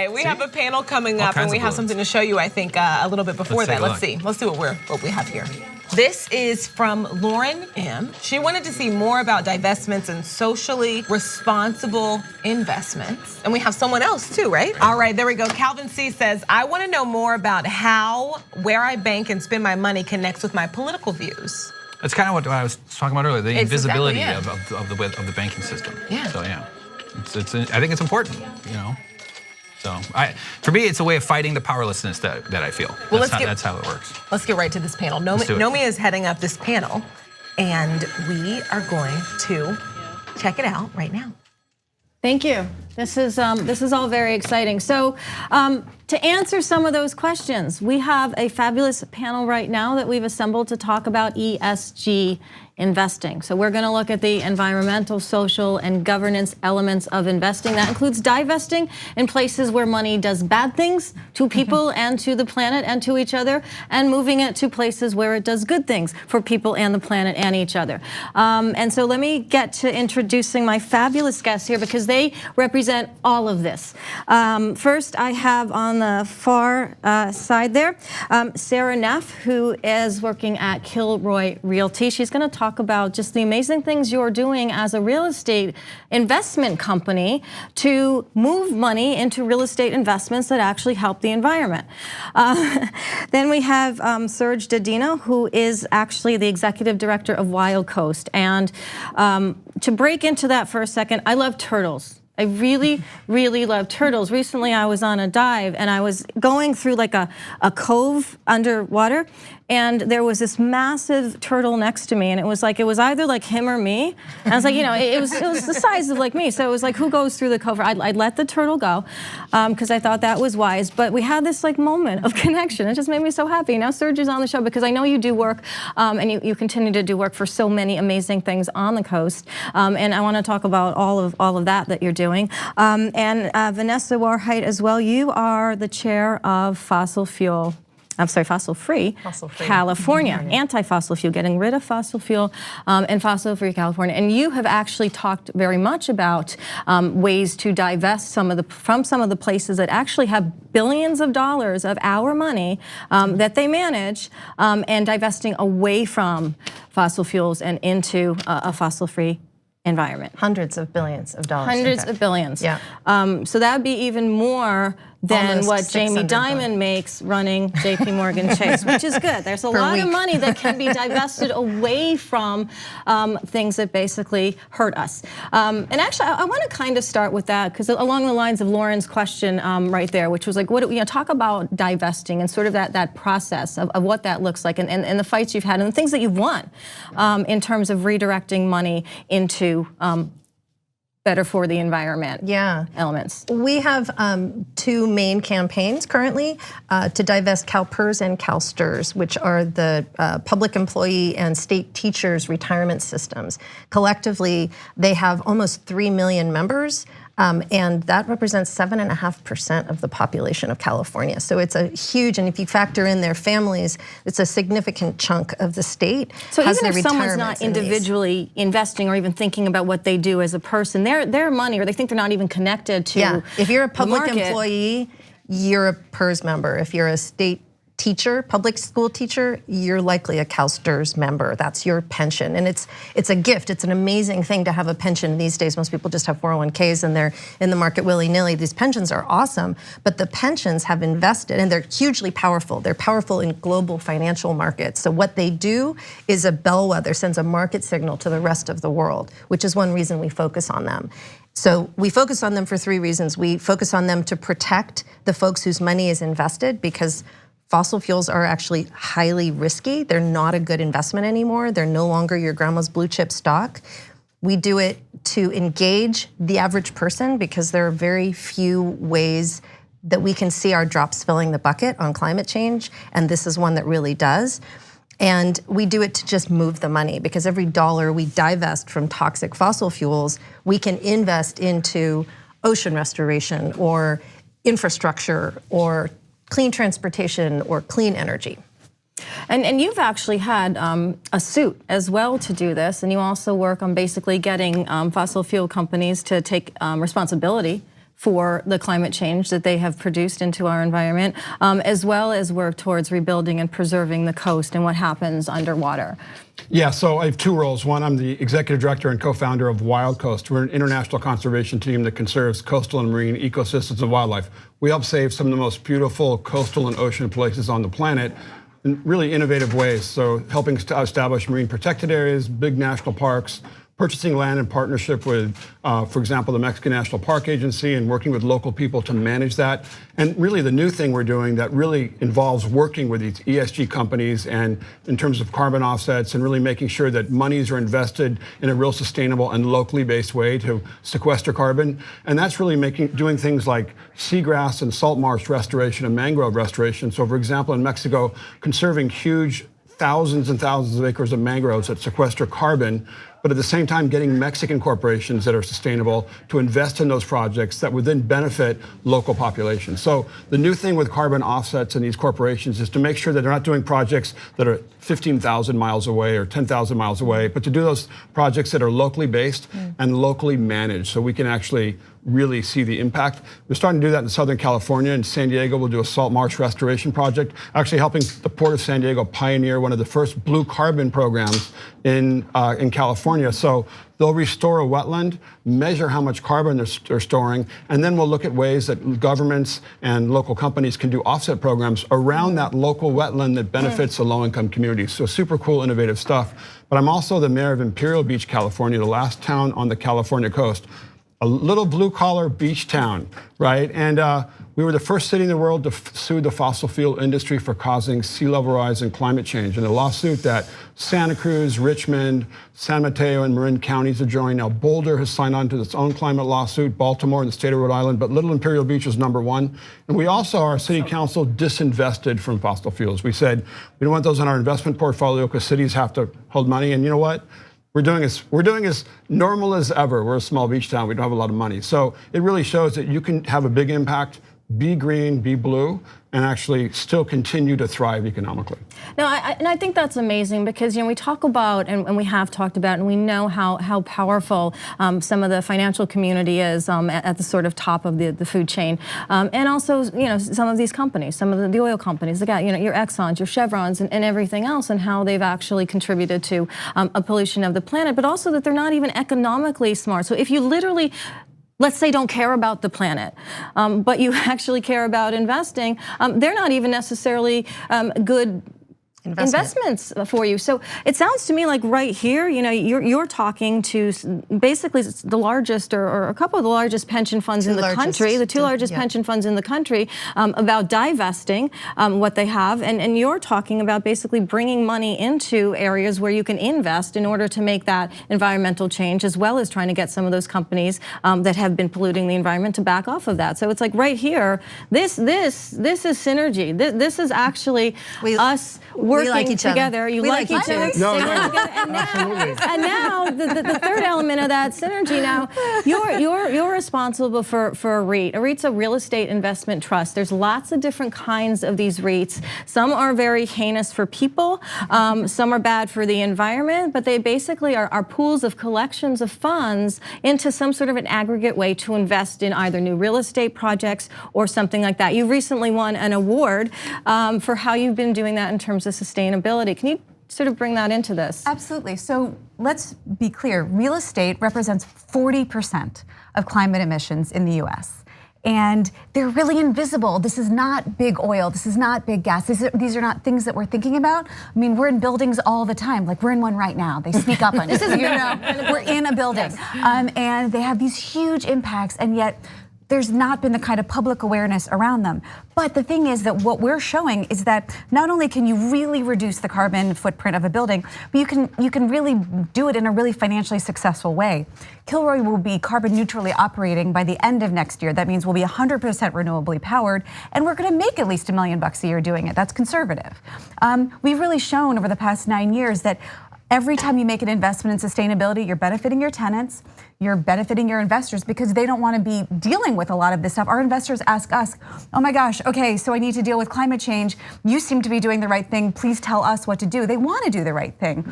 right, we have a panel coming up, and we have something to show you, I think, a little bit before that. Let's see. Let's see what we have here. This is from Lauren M. She wanted to see more about divestments and socially responsible investments. And we have someone else too, right? All right, there we go. Calvin C says, I want to know more about how where I bank and spend my money connects with my political views. That's kind of what I was talking about earlier, the invisibility of the banking system. Yeah. So yeah, I think it's important, you know. So for me, it's a way of fighting the powerlessness that I feel. Well, that's how it works. Let's get right to this panel. Nomi is heading up this panel, and we are going to check it out right now. Thank you. This is all very exciting. So to answer some of those questions, we have a fabulous panel right now that we've assembled to talk about ESG investing. So we're gonna look at the environmental, social, and governance elements of investing. That includes divesting in places where money does bad things to people and to the planet and to each other, and moving it to places where it does good things for people and the planet and each other. And so let me get to introducing my fabulous guests here because they represent all of this. First, I have on the far side there, Sarah Neff, who is working at Kilroy Realty. She's gonna talk about just the amazing things you're doing as a real estate investment company to move money into real estate investments that actually help the environment. Then we have Serge Dedina, who is actually the executive director of Wild Coast. And to break into that for a second, I love turtles. I really, really love turtles. Recently, I was on a dive and I was going through like a cove underwater, and there was this massive turtle next to me, and it was either like him or me. And I was like, you know, it was the size of like me. So it was like, who goes through the cove? I'd let the turtle go because I thought that was wise. But we had this like moment of connection. It just made me so happy. Now Serge is on the show because I know you do work and you continue to do work for so many amazing things on the coast. And I want to talk about all of that you're doing. And Vanessa Warheit as well. You are the chair of fossil-free California, anti-fossil fuel, getting rid of fossil fuel and fossil-free California. And you have actually talked very much about ways to divest from some of the places that actually have billions of dollars of our money that they manage, and divesting away from fossil fuels and into a fossil-free environment. Hundreds of billions of dollars. Hundreds of billions. Yeah. So that would be even more than almost what Jamie Dimon makes running JP Morgan Chase, which is good. There's a lot of money that can be divested away from things that basically hurt us. And actually, I want to kind of start with that because along the lines of Lauren's question right there, which was like, talk about divesting and sort of that process of what that looks like and the fights you've had and the things that you've won in terms of redirecting money into better for the environment elements. We have two main campaigns currently to divest CalPERS and CalSTRS, which are the public employee and state teachers retirement systems. Collectively, they have almost 3 million members. And that represents 7.5% of the population of California. So it's a huge, and if you factor in their families, it's a significant chunk of the state. So even if someone's not individually investing or even thinking about what they do as a person, their money, or they think they're not even connected to if you're a public employee, you're a PERS member. If you're a state teacher, public school teacher, you're likely a CalSTRS member. That's your pension, and it's a gift. It's an amazing thing to have a pension these days. Most people just have 401ks and they're in the market willy-nilly. These pensions are awesome, but the pensions have invested, and they're hugely powerful. They're powerful in global financial markets. So what they do is a bellwether, sends a market signal to the rest of the world, which is one reason we focus on them. So we focus on them for 3 reasons. We focus on them to protect the folks whose money is invested, because fossil fuels are actually highly risky. They're not a good investment anymore. They're no longer your grandma's blue chip stock. We do it to engage the average person because there are very few ways that we can see our drops filling the bucket on climate change, and this is one that really does. And we do it to just move the money, because every dollar we divest from toxic fossil fuels, we can invest into ocean restoration or infrastructure or clean transportation or clean energy. And you've actually had a suit as well to do this, and you also work on basically getting fossil fuel companies to take responsibility for the climate change that they have produced into our environment, as well as work towards rebuilding and preserving the coast and what happens underwater. Yeah, so I have two roles. One, I'm the executive director and co-founder of Wild Coast. We're an international conservation team that conserves coastal and marine ecosystems and wildlife. We help save some of the most beautiful coastal and ocean places on the planet in really innovative ways. So helping to establish marine protected areas, big national parks, purchasing land in partnership with, for example, the Mexican National Park Agency, and working with local people to manage that. And really the new thing we're doing that really involves working with these ESG companies and in terms of carbon offsets, and really making sure that monies are invested in a real sustainable and locally based way to sequester carbon. And that's really doing things like seagrass and salt marsh restoration and mangrove restoration. So for example, in Mexico, conserving huge thousands and thousands of acres of mangroves that sequester carbon, but at the same time getting Mexican corporations that are sustainable to invest in those projects that would then benefit local populations. So the new thing with carbon offsets in these corporations is to make sure that they're not doing projects that are 15,000 miles away or 10,000 miles away, but to do those projects that are locally based and locally managed, so we can actually really see the impact. We're starting to do that in Southern California. In San Diego, we'll do a salt marsh restoration project, actually helping the Port of San Diego pioneer one of the first blue carbon programs in California. So they'll restore a wetland, measure how much carbon they're storing, and then we'll look at ways that governments and local companies can do offset programs around that local wetland that benefits the low-income communities. So super cool, innovative stuff. But I'm also the mayor of Imperial Beach, California, the last town on the California coast. A little blue-collar beach town, right? And we were the first city in the world to sue the fossil fuel industry for causing sea level rise and climate change. And a lawsuit that Santa Cruz, Richmond, San Mateo, and Marin counties have joined. Now Boulder has signed on to its own climate lawsuit, Baltimore and the state of Rhode Island, but Little Imperial Beach was #1. And we also, our city council, disinvested from fossil fuels. We said, we don't want those in our investment portfolio because cities have to hold money. And you know what? We're doing as normal as ever. We're a small beach town. We don't have a lot of money. So it really shows that you can have a big impact, be green, be blue, and actually still continue to thrive economically. No, I think that's amazing because we talk about and we have talked about and we know how powerful some of the financial community is at the sort of top of the food chain, and also some of these companies, some of the oil companies, your Exxons, your Chevrons, and everything else, and how they've actually contributed to a pollution of the planet, but also that they're not even economically smart. So if you literally, let's say, don't care about the planet, but you actually care about investing, they're not even necessarily good investments for you. So it sounds to me like right here, you're talking to basically the largest or a couple of the largest pension funds in the country, the two largest pension funds in the country, about divesting what they have, and you're talking about basically bringing money into areas where you can invest in order to make that environmental change, as well as trying to get some of those companies that have been polluting the environment to back off of that. So it's like right here, this is synergy. This is actually us working together. You like each other. No, and now the third element of that synergy. Now you're responsible for a REIT. A REIT's a real estate investment trust. There's lots of different kinds of these REITs. Some are very heinous for people. Some are bad for the environment. But they basically are pools of collections of funds into some sort of an aggregate way to invest in either new real estate projects or something like that. You recently won an award for how you've been doing that in terms of sustainability. Can you sort of bring that into this? Absolutely. So let's be clear. Real estate represents 40% of climate emissions in the US. And they're really invisible. This is not big oil. This is not big gas. These are not things that we're thinking about. I mean, we're in buildings all the time. Like we're in one right now. They sneak up on us. We're in a building. And they have these huge impacts, and yet there's not been the kind of public awareness around them. But the thing is that what we're showing is that not only can you really reduce the carbon footprint of a building, but you can really do it in a really financially successful way. Kilroy will be carbon neutrally operating by the end of next year. That means we'll be 100% renewably powered, and we're gonna make at least $1 million a year doing it. That's conservative. We've really shown over the past 9 years that every time you make an investment in sustainability, you're benefiting your tenants, you're benefiting your investors, because they don't want to be dealing with a lot of this stuff. Our investors ask us, oh my gosh, okay, so I need to deal with climate change. You seem to be doing the right thing. Please tell us what to do. They want to do the right thing.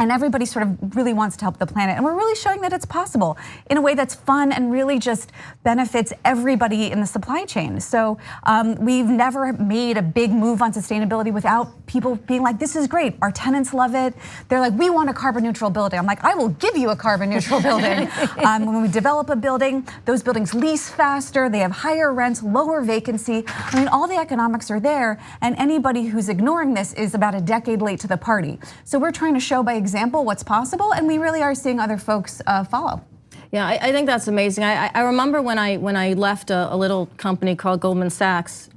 And everybody sort of really wants to help the planet. And we're really showing that it's possible in a way that's fun and really just benefits everybody in the supply chain. So we've never made a big move on sustainability without people being like, this is great. Our tenants love it. They're like, we want a carbon neutral building. I'm like, I will give you a carbon neutral building. When we develop a building, those buildings lease faster, they have higher rents, lower vacancy. I mean, all the economics are there, and anybody who's ignoring this is about a decade late to the party. So we're trying to show by example what's possible, and we really are seeing other folks follow. Yeah, I think that's amazing. I remember when I left a little company called Goldman Sachs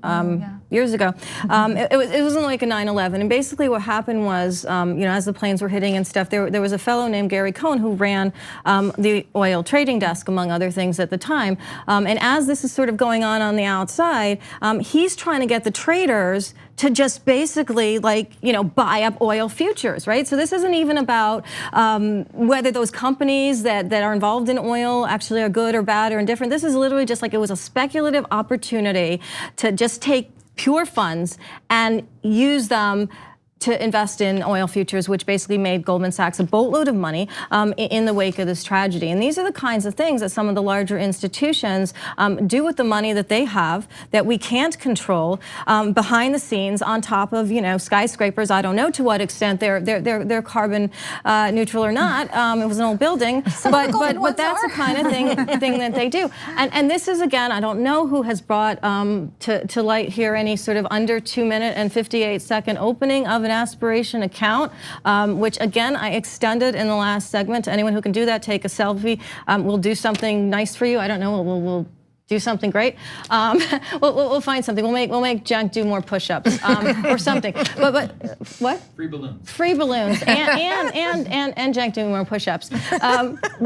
years ago. It was in like a 9/11, and basically what happened was, as the planes were hitting and stuff, there was a fellow named Gary Cohn who ran the oil trading desk, among other things at the time. And as this is sort of going on the outside, he's trying to get the traders to just basically buy up oil futures, right? So this isn't even about whether those companies that are involved in oil actually are good or bad or indifferent. This is literally just like it was a speculative opportunity to just take pure funds and use them to invest in oil futures, which basically made Goldman Sachs a boatload of money in the wake of this tragedy. And these are the kinds of things that some of the larger institutions do with the money that they have that we can't control behind the scenes on top of skyscrapers. I don't know to what extent they're carbon neutral or not. It was an old building, but that's the kind of thing that they do. And this is, again, I don't know who has brought to light here any sort of under 2-minute and 58-second opening of an Aspiration account, which again I extended in the last segment to anyone who can do that. Take a selfie. We'll do something nice for you. I don't know. We'll do something great. We'll find something. We'll make Jen do more push-ups or something. But what? Free balloons. Free balloons and Jen doing more push-ups.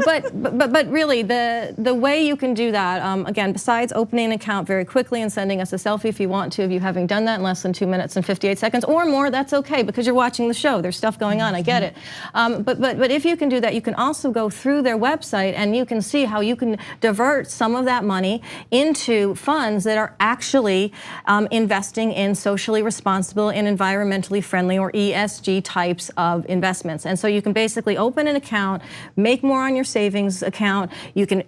But really the way you can do that, again, besides opening an account very quickly and sending us a selfie if you want to, if you having done that in less than 2 minutes and 58 seconds or more, that's okay because you're watching the show. There's stuff going on. I get it. But if you can do that, you can also go through their website and you can see how you can divert some of that money into funds that are actually investing in socially responsible and environmentally friendly or ESG types of investments. And so you can basically open an account, make more on your savings account. You can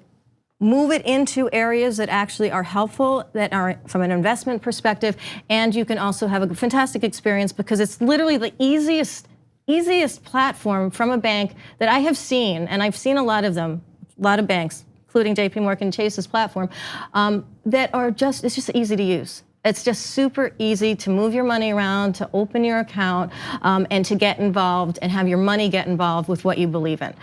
move it into areas that actually are helpful, that are from an investment perspective, and you can also have a fantastic experience because it's literally the easiest platform from a bank that I have seen, and I've seen a lot of them, a lot of banks, including JP Morgan Chase's platform, that are just, it's just easy to use. It's just super easy to move your money around, to open your account, and to get involved and have your money get involved with what you believe in.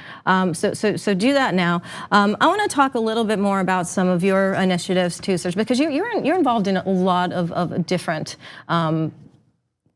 So do that now. I want to talk a little bit more about some of your initiatives too, Serge, because you're involved in a lot of different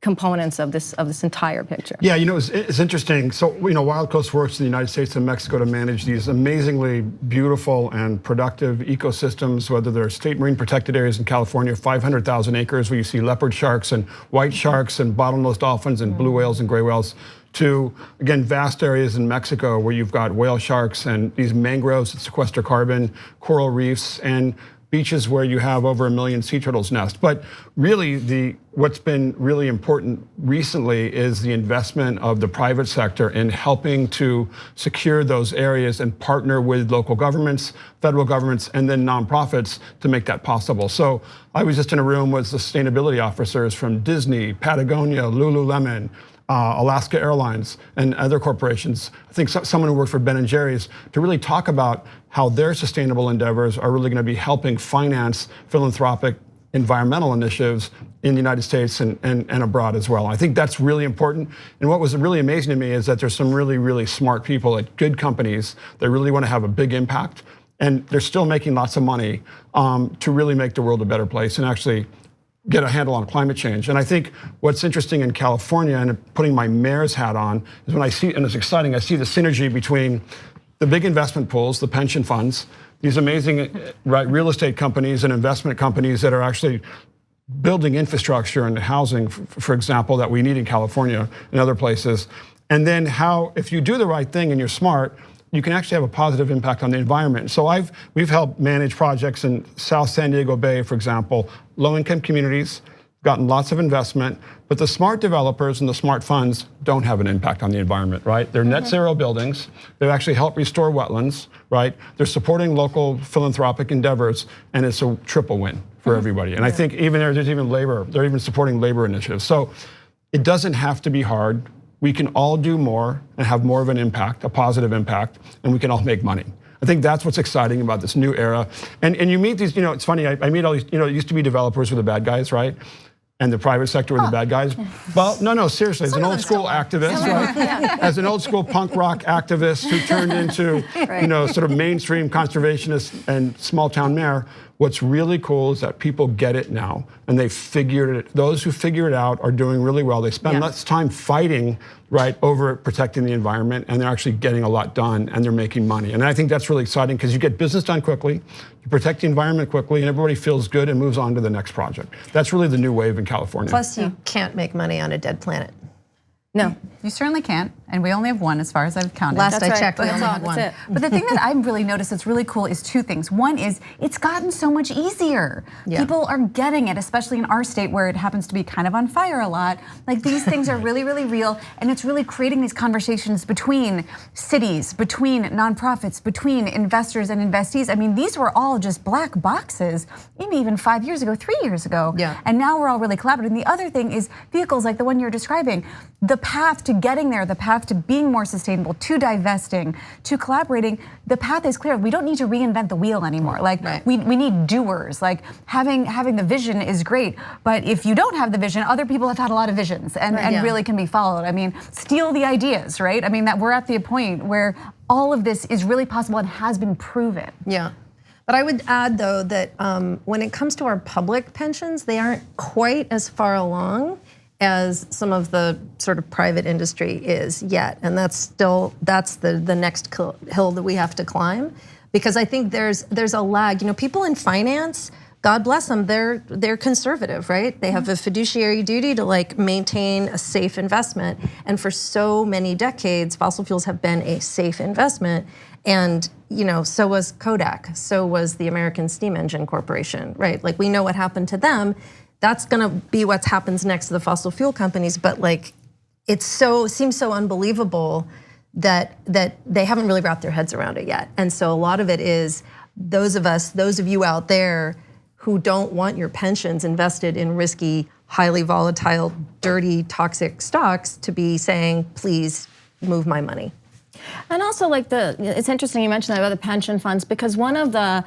components of this entire picture. Yeah, it's interesting. So, Wild Coast works in the United States and Mexico to manage these amazingly beautiful and productive ecosystems, whether they're state marine protected areas in California, 500,000 acres where you see leopard sharks and white sharks and bottlenose dolphins and blue whales and gray whales, to, again, vast areas in Mexico where you've got whale sharks and these mangroves that sequester carbon, coral reefs, and beaches where you have over 1 million sea turtles nest. But really, what's been really important recently is the investment of the private sector in helping to secure those areas and partner with local governments, federal governments, and then nonprofits to make that possible. So I was just in a room with sustainability officers from Disney, Patagonia, Lululemon, Alaska Airlines, and other corporations. I think someone who worked for Ben & Jerry's, to really talk about how their sustainable endeavors are really going to be helping finance philanthropic environmental initiatives in the United States and abroad as well. I think that's really important. And what was really amazing to me is that there's some really, really smart people at good companies that really want to have a big impact. And they're still making lots of money to really make the world a better place and actually get a handle on climate change. And I think what's interesting in California, and putting my mayor's hat on, is when I see, and it's exciting, I see the synergy between the big investment pools, the pension funds, these amazing real estate companies and investment companies that are actually building infrastructure and housing, for example, that we need in California and other places. And then how, if you do the right thing and you're smart, you can actually have a positive impact on the environment. So we've helped manage projects in South San Diego Bay, for example, low-income communities, gotten lots of investment, but the smart developers and the smart funds don't have an impact on the environment, right? They're net zero buildings. They actually help restore wetlands, right? They're supporting local philanthropic endeavors, and it's a triple win for everybody. And I think even there's even labor, they're even supporting labor initiatives. So it doesn't have to be hard. We can all do more and have more of an impact, a positive impact, and we can all make money. I think that's what's exciting about this new era. And you meet these, it's funny, I meet all these, it used to be developers were the bad guys, right? And the private sector were the bad guys. Well, no, seriously, as an old school activist, right? As an old school punk rock activist who turned into, sort of mainstream conservationist and small town mayor, what's really cool is that people get it now, and they figured it. Those who figure it out are doing really well. They spend less time fighting, right, over protecting the environment, and they're actually getting a lot done, and they're making money. And I think that's really exciting because you get business done quickly, you protect the environment quickly, and everybody feels good and moves on to the next project. That's really the new wave in California. Plus, you can't make money on a dead planet. No, you certainly can't, and we only have one as far as I've counted. Last I checked, we only have one. But the thing that I've really noticed that's really cool is two things. One is it's gotten so much easier. People are getting it, especially in our state where it happens to be kind of on fire a lot. Like these things are really, really real, and it's really creating these conversations between cities, between nonprofits, between investors and investees. I mean, these were all just black boxes, maybe even 5 years ago, 3 years ago. And now we're all really collaborating. The other thing is vehicles like the one you're describing. The path to getting there, the path to being more sustainable, to divesting, to collaborating, the path is clear. We don't need to reinvent the wheel anymore. Like we need doers. Like having the vision is great, but if you don't have the vision, other people have had a lot of visions and really can be followed. I mean, steal the ideas, right? I mean, that we're at the point where all of this is really possible and has been proven. But I would add though that when it comes to our public pensions, they aren't quite as far along as some of the sort of private industry is yet. And that's the next hill that we have to climb. Because I think there's a lag. People in finance, God bless them, they're conservative, right? They have a fiduciary duty to like maintain a safe investment. And for so many decades, fossil fuels have been a safe investment. And so was Kodak, so was the American Steam Engine Corporation, right? Like we know what happened to them. That's gonna be what happens next to the fossil fuel companies, but like, it seems so unbelievable that they haven't really wrapped their heads around it yet. And so a lot of it is those of you out there who don't want your pensions invested in risky, highly volatile, dirty, toxic stocks to be saying, please move my money. And also, it's interesting you mentioned that about the pension funds, because one of the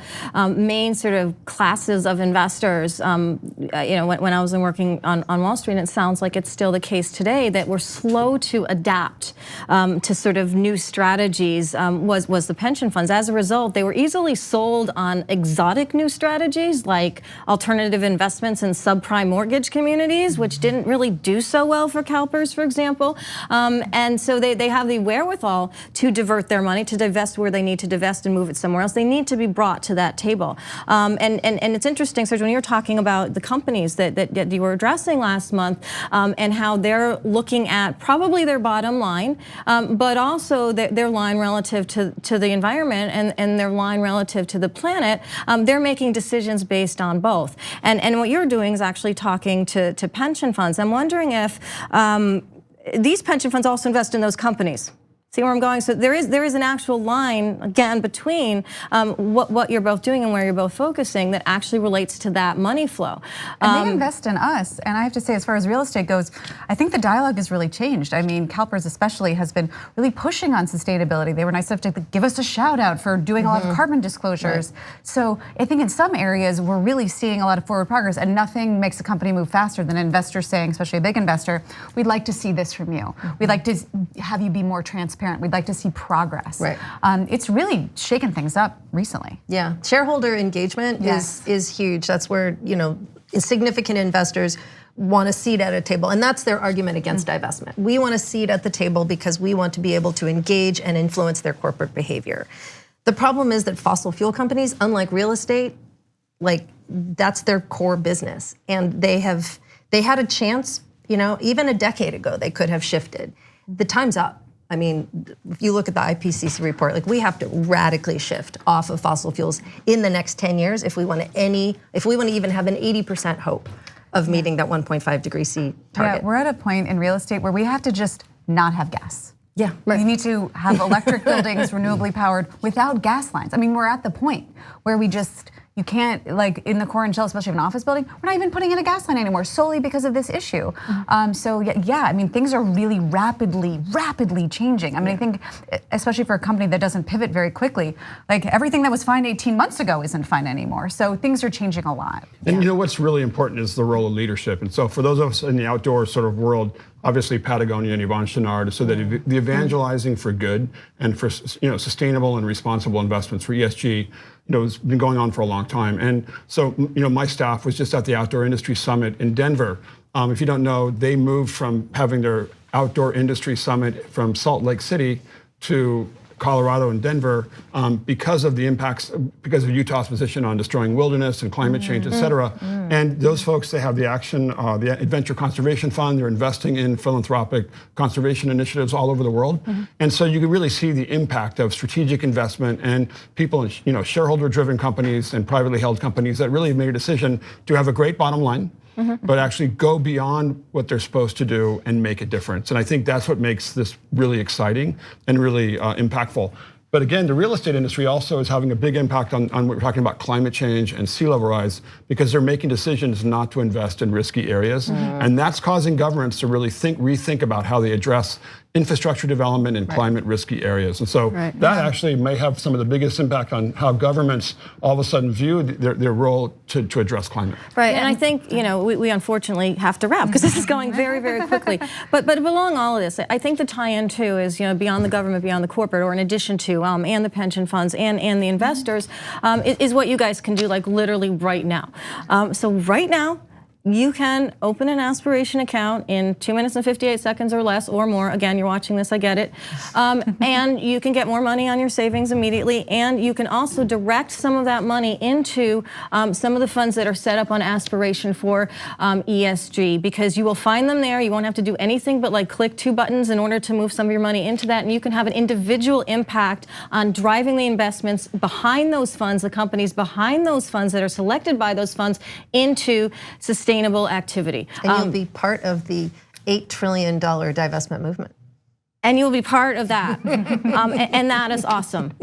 main sort of classes of investors, when I was working on Wall Street, and it sounds like it's still the case today, that we're slow to adapt to sort of new strategies was the pension funds. As a result, they were easily sold on exotic new strategies like alternative investments in subprime mortgage communities, which didn't really do so well for CalPERS, for example. And so they have the wherewithal to divert their money, to divest where they need to divest and move it somewhere else. They need to be brought to that table. And it's interesting, Serge, when you're talking about the companies that you were addressing last month and how they're looking at probably their bottom line, but also their line relative to the environment and their line relative to the planet, they're making decisions based on both. And what you're doing is actually talking to pension funds. I'm wondering if these pension funds also invest in those companies. See where I'm going? So there is an actual line, again, between what you're both doing and where you're both focusing that actually relates to that money flow. And they invest in us. And I have to say, as far as real estate goes, I think the dialogue has really changed. I mean, CalPERS especially has been really pushing on sustainability. They were nice enough to give us a shout out for doing a lot of carbon disclosures. So I think in some areas, we're really seeing a lot of forward progress, and nothing makes a company move faster than an investor saying, especially a big investor, we'd like to see this from you. We'd like to have you be more transparent. We'd like to see progress. It's really shaken things up recently. Yeah, shareholder engagement is huge. That's where significant investors want a seat at a table, and that's their argument against divestment. We want a seat at the table because we want to be able to engage and influence their corporate behavior. The problem is that fossil fuel companies, unlike real estate, that's their core business, and they had a chance. Even a decade ago, they could have shifted. The time's up. I mean, if you look at the IPCC report, we have to radically shift off of fossil fuels in the next 10 years if we want to even have an 80% hope of meeting that 1.5 degree C target. Yeah, we're at a point in real estate where we have to just not have gas. Yeah, right. We need to have electric buildings, renewably powered, without gas lines. I mean, we're at the point where you can't, like in the core and shell, especially of an office building, we're not even putting in a gas line anymore solely because of this issue. So yeah, I mean, things are really rapidly changing. I mean, I think, especially for a company that doesn't pivot very quickly, like everything that was fine 18 months ago isn't fine anymore. So things are changing a lot. And you know what's really important is the role of leadership. And so for those of us in the outdoor sort of world, obviously Patagonia and Yvonne Chenard, so that the evangelizing for good and for sustainable and responsible investments for ESG, has been going on for a long time. And so my staff was just at the Outdoor Industry Summit in Denver. If you don't know, they moved from having their Outdoor Industry Summit from Salt Lake City to Colorado and Denver because of the impacts, because of Utah's position on destroying wilderness and climate change, et cetera. And those folks, they have the Adventure Conservation Fund. They're investing in philanthropic conservation initiatives all over the world. And so you can really see the impact of strategic investment and people in shareholder-driven companies and privately held companies that really made a decision to have a great bottom line, but actually go beyond what they're supposed to do and make a difference. And I think that's what makes this really exciting and really impactful. But again, the real estate industry also is having a big impact on what we're talking about, climate change and sea level rise, because they're making decisions not to invest in risky areas. And that's causing governments to really rethink about how they address infrastructure development in climate risky areas. And so that actually may have some of the biggest impact on how governments all of a sudden view their role to address climate. Right, and I think, we unfortunately have to wrap because this is going very, very quickly. But along all of this, I think the tie-in too is, beyond the government, beyond the corporate, or in addition to, and the pension funds and the investors, is what you guys can do like literally right now. So right now, you can open an Aspiration account in 2 minutes and 58 seconds or less or more. Again, you're watching this, I get it. And you can get more money on your savings immediately. And you can also direct some of that money into some of the funds that are set up on Aspiration for ESG, because you will find them there. You won't have to do anything but like click 2 buttons in order to move some of your money into that. And you can have an individual impact on driving the investments behind those funds, the companies behind those funds that are selected by those funds into sustainable activity. And you'll be part of the $8 trillion divestment movement. And you'll be part of that. And that is awesome.